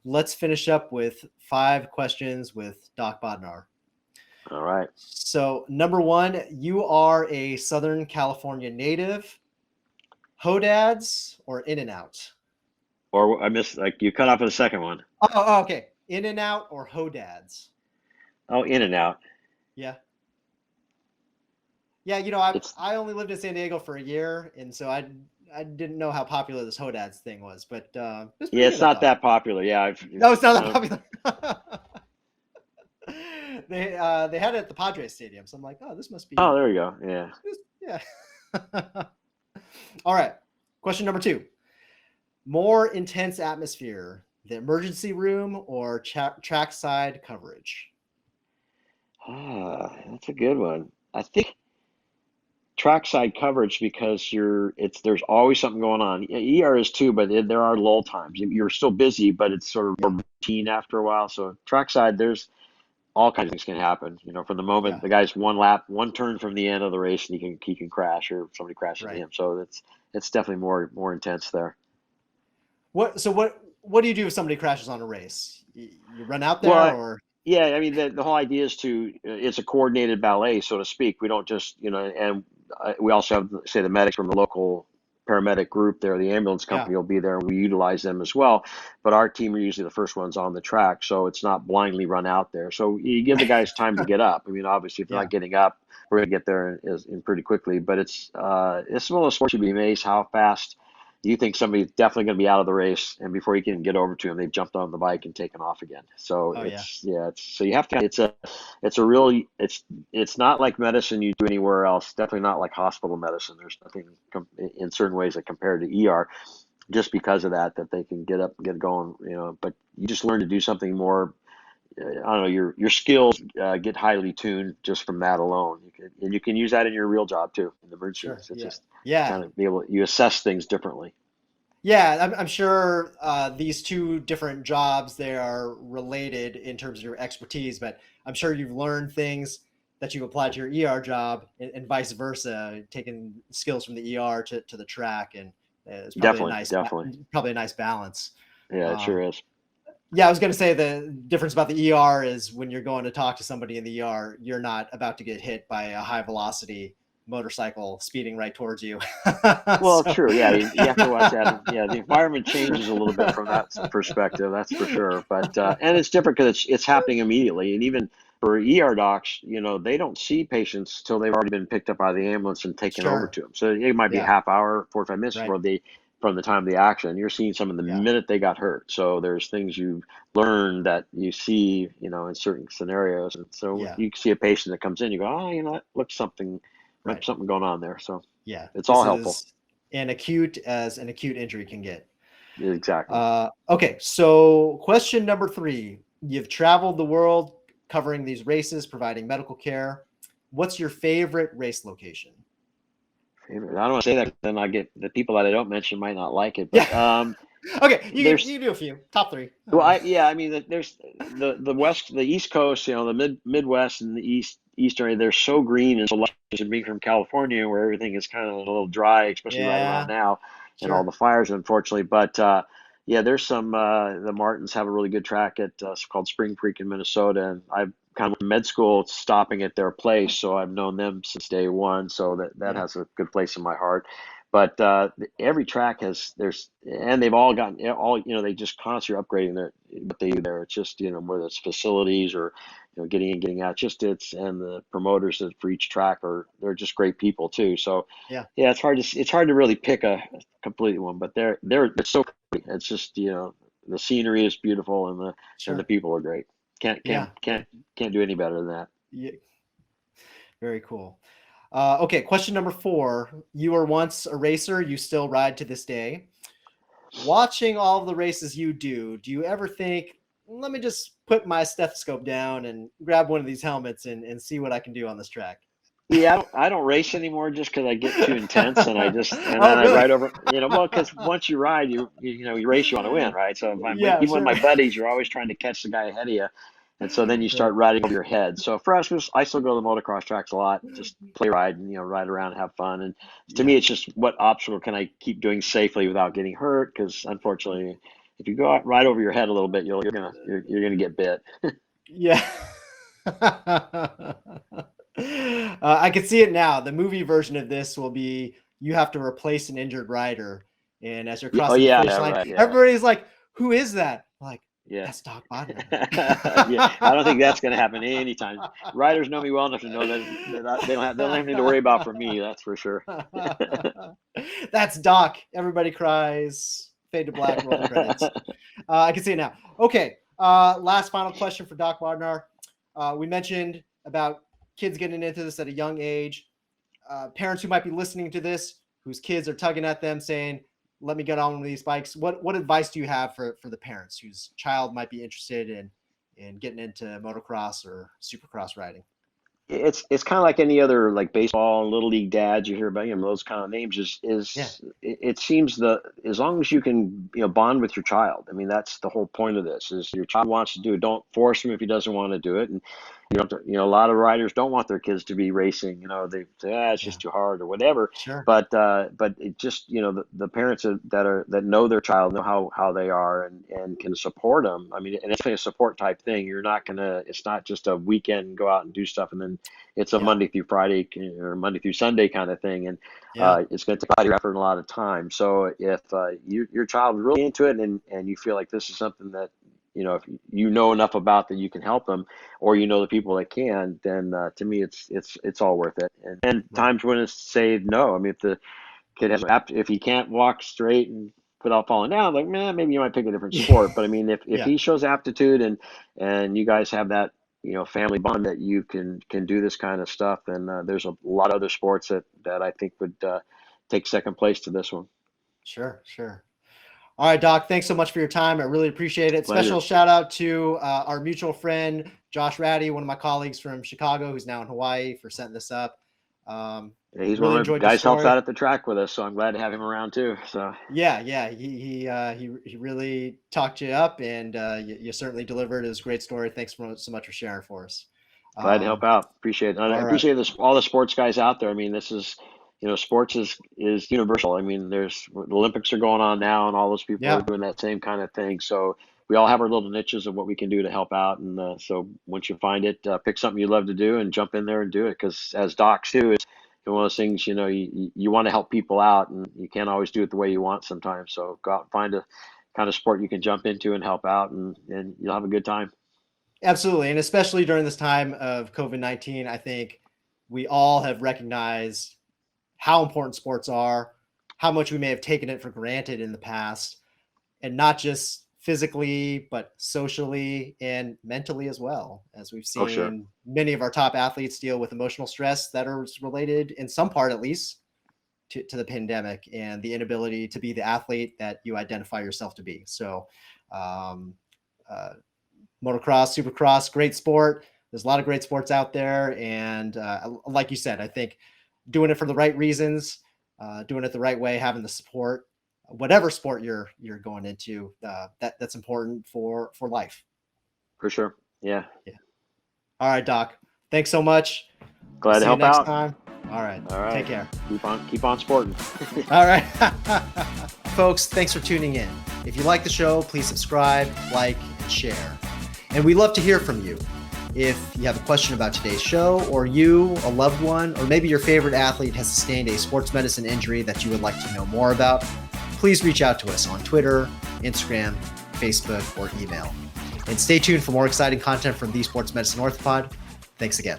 Let's finish up with 5 questions with Doc Bodnar. All right. So, number 1, you are a Southern California native. Hodads or In-N-Out? Or I missed, like, you cut off at the second one. Okay. In-N-Out or Hodads? Oh, In-N-Out. Yeah. Yeah, I It's I only lived in San Diego for a year, and so I didn't know how popular this Hodads thing was, but it was yeah, pretty it's good, I not thought. that popular. Yeah, No, it's not that uh, popular. They had it at the Padres Stadium, so I'm like, oh, this must oh, be there we go. Yeah. this, yeah. All right. Question number 2. More intense atmosphere, the emergency room or trackside coverage? That's a good one. I think trackside coverage because there's always something going on. ER is too, but there are lull times. You're still busy, but it's sort of Yeah. more routine after a while. So trackside, there's all kinds of things can happen. From the moment Yeah. the guy's one turn from the end of the race, and he can crash, or somebody crashes into Right. him. So it's definitely more intense there. What do you do if somebody crashes on a race? You run out there Well, or yeah, I mean the whole idea is it's a coordinated ballet, so to speak. We don't just and we also have, say, the medics from the local paramedic group there. The ambulance yeah. company will be there, and we utilize them as well. But our team are usually the first ones on the track, so it's not blindly run out there. So you give the Right. guys time to get up. I mean, obviously, if they're Yeah. not getting up, we're gonna get there in pretty quickly. But it's one of those sports you'd be amazed how fast you think somebody's definitely going to be out of the race, and before you can get over to them, they've jumped on the bike and taken off again. So Oh yeah. so you have to. It's a really it's not like medicine you do anywhere else. Definitely not like hospital medicine. There's nothing in certain ways that compared to ER, just because of that they can get up and get going. But you just learn to do something more. I don't know, your skills get highly tuned just from that alone. You can use that in your real job too, in the emergency Sure. rooms. It's Yeah. just Yeah. kind of you assess things differently. Yeah, I'm sure these 2 different jobs, they are related in terms of your expertise, but I'm sure you've learned things that you've applied to your ER job and vice versa, taking skills from the ER to the track, and it's Definitely, definitely. probably a nice balance. Yeah, it sure Um, is. yeah, I was going to say the difference about the ER is when you're going to talk to somebody in the ER, you're not about to get hit by a high velocity motorcycle speeding right towards you. Well, So, true. Yeah, you have to watch that. Yeah, the environment changes a little bit from that perspective. That's for sure. But and it's different because it's happening immediately. And even for ER docs, they don't see patients till they've already been picked up by the ambulance and taken over sure. to them. So it might be a Yeah. half hour, 45 minutes Right. from the time of the accident. You're seeing some of the Yeah. minute they got hurt. So there's things you learn that you see, in certain scenarios. And so Yeah. you see a patient that comes in, you go, oh, that looks Right. something going on there. So Yeah. it's This all helpful. is an acute as an acute injury can get. Exactly. Okay. So, question number 3. You've traveled the world covering these races, providing medical care. What's your favorite race location? Favorite. I don't want to say that 'cause then I get the people that I don't mention might not like it, Yeah. but Okay. there's You do a few. Top 3. well, yeah, I mean, there's the East Coast, the Midwest and the Eastern area. They're so green and so lush. And being from California, where everything is kind of a little dry, especially right around Yeah. now, and all Sure. the fires, unfortunately. But yeah, there's some. The Martins have a really good track at called Spring Creek in Minnesota, and I've kind of went to med school stopping at their place, so I've known them since day one. So that Yeah. has a good place in my heart. But every track has and they've all gotten they just constantly upgrading what they do there. It's just whether it's facilities or getting in, getting out. And the promoters for each track they're just great people too. So Yeah. yeah, it's hard to really pick a complete one, but it's so pretty. It's just the scenery is beautiful and the Sure. people are great. Can't can't Yeah. can't can't do any better than that. Yeah. Very cool. Okay. Question number 4. You were once a racer. You still ride to this day. Watching all of the races you do you ever think, let me just put my stethoscope down and grab one of these helmets and see what I can do on this track? Yeah, I don't race anymore just because I get too intense and and Oh, then I really? ride over, well, because once you ride, you race, you want to win, right? So Yeah, even with sure. my buddies, you're always trying to catch the guy ahead of you, and so then you Right. start riding over your head. So for us, I still go to the motocross tracks a lot, just play ride and ride around, and have fun. And to me, Yeah. it's just what obstacle can I keep doing safely without getting hurt? Because unfortunately, if you go out right over your head a little bit, you're gonna get bit. Yeah. I can see it now. The movie version of this will be you have to replace an injured rider, and as you're Oh crossing the yeah, finish yeah, line, right, yeah, everybody's like, "Who is that?" I'm like, yeah. that's Doc Bodnar. Yeah, I don't think that's going to happen anytime. Riders know me well enough to know that they don't have anything to worry about from me. That's for sure. That's Doc. Everybody cries. Fade to black. Roll the credits. I can see it now. Okay. Last final question for Doc Bodnar. We mentioned about kids getting into this at a young age. Parents who might be listening to this, whose kids are tugging at them saying, let me get on one of these bikes. What advice do you have for the parents whose child might be interested in getting into motocross or supercross riding? It's kind of like any other like baseball and little league dads you hear about, those kind of names Yeah. it seems as long as you can, bond with your child. I mean, that's the whole point of this is your child wants to do it. Don't force him if he doesn't want to do it. And a lot of riders don't want their kids to be racing. They say, it's Yeah. just too hard or whatever. Sure. But it just, the parents that know their child know how they are and can support them. I mean, and it's a support type thing. It's not just a weekend go out and do stuff and then it's a Yeah. Monday through Friday or Monday through Sunday kind of thing, and Yeah. it's going to take a lot of effort and a lot of time. So if your child is really into it and you feel like this is something that if you know enough about that you can help them, or the people that can, then to me it's all worth it. And Right. times when it's say no. I mean, if the kid if he can't walk straight and without falling down, like man, maybe you might pick a different sport. But I mean, if Yeah. he shows aptitude and you guys have that family bond that you can do this kind of stuff, then there's a lot of other sports that I think would take second place to this one. Sure. Sure. All right, Doc, thanks so much for your time. I really appreciate it. Pleasure. Special shout out to our mutual friend, Josh Ratty, one of my colleagues from Chicago, who's now in Hawaii, for setting this up. Yeah, he's Really one of my enjoyed the guys helps story. out at the track with us, so I'm glad to have him around too. So Yeah. He really talked you up, and you certainly delivered. It was a great story. Thanks so much for sharing for us. glad to help out. Appreciate it. And I All right. appreciate this all the sports guys out there. I mean, this is sports is universal. I mean, there's the Olympics are going on now, and all those people are Yeah. doing that same kind of thing. So we all have our little niches of what we can do to help out. And so once you find it, pick something you love to do and jump in there and do it. Because as docs too, it's one of those things. You want to help people out, and you can't always do it the way you want sometimes. So go out and find a kind of sport you can jump into and help out, and you'll have a good time. Absolutely. And especially during this time of COVID-19, I think we all have recognized how important sports are, how much we may have taken it for granted in the past, and not just physically, but socially and mentally as well. As we've Oh, sure. seen many of our top athletes deal with emotional stress that are related, in some part at least, to the pandemic and the inability to be the athlete that you identify yourself to be. So, um, uh, motocross, supercross, great sport. There's a lot of great sports out there. And like you said, I think doing it for the right reasons, doing it the right way, having the support, whatever sport you're going into, that's important for life. For sure. Yeah. Yeah. All right, Doc. Thanks so much. We'll Glad to see you help next out. time. All right. All right. Take care. Keep on sporting. All right. Folks, thanks for tuning in. If you like the show, please subscribe, like, and share. And we love to hear from you. If you have a question about today's show, or you, a loved one, or maybe your favorite athlete has sustained a sports medicine injury that you would like to know more about, please reach out to us on Twitter, Instagram, Facebook, or email. And stay tuned for more exciting content from the Sports Medicine Orthopod. Thanks again.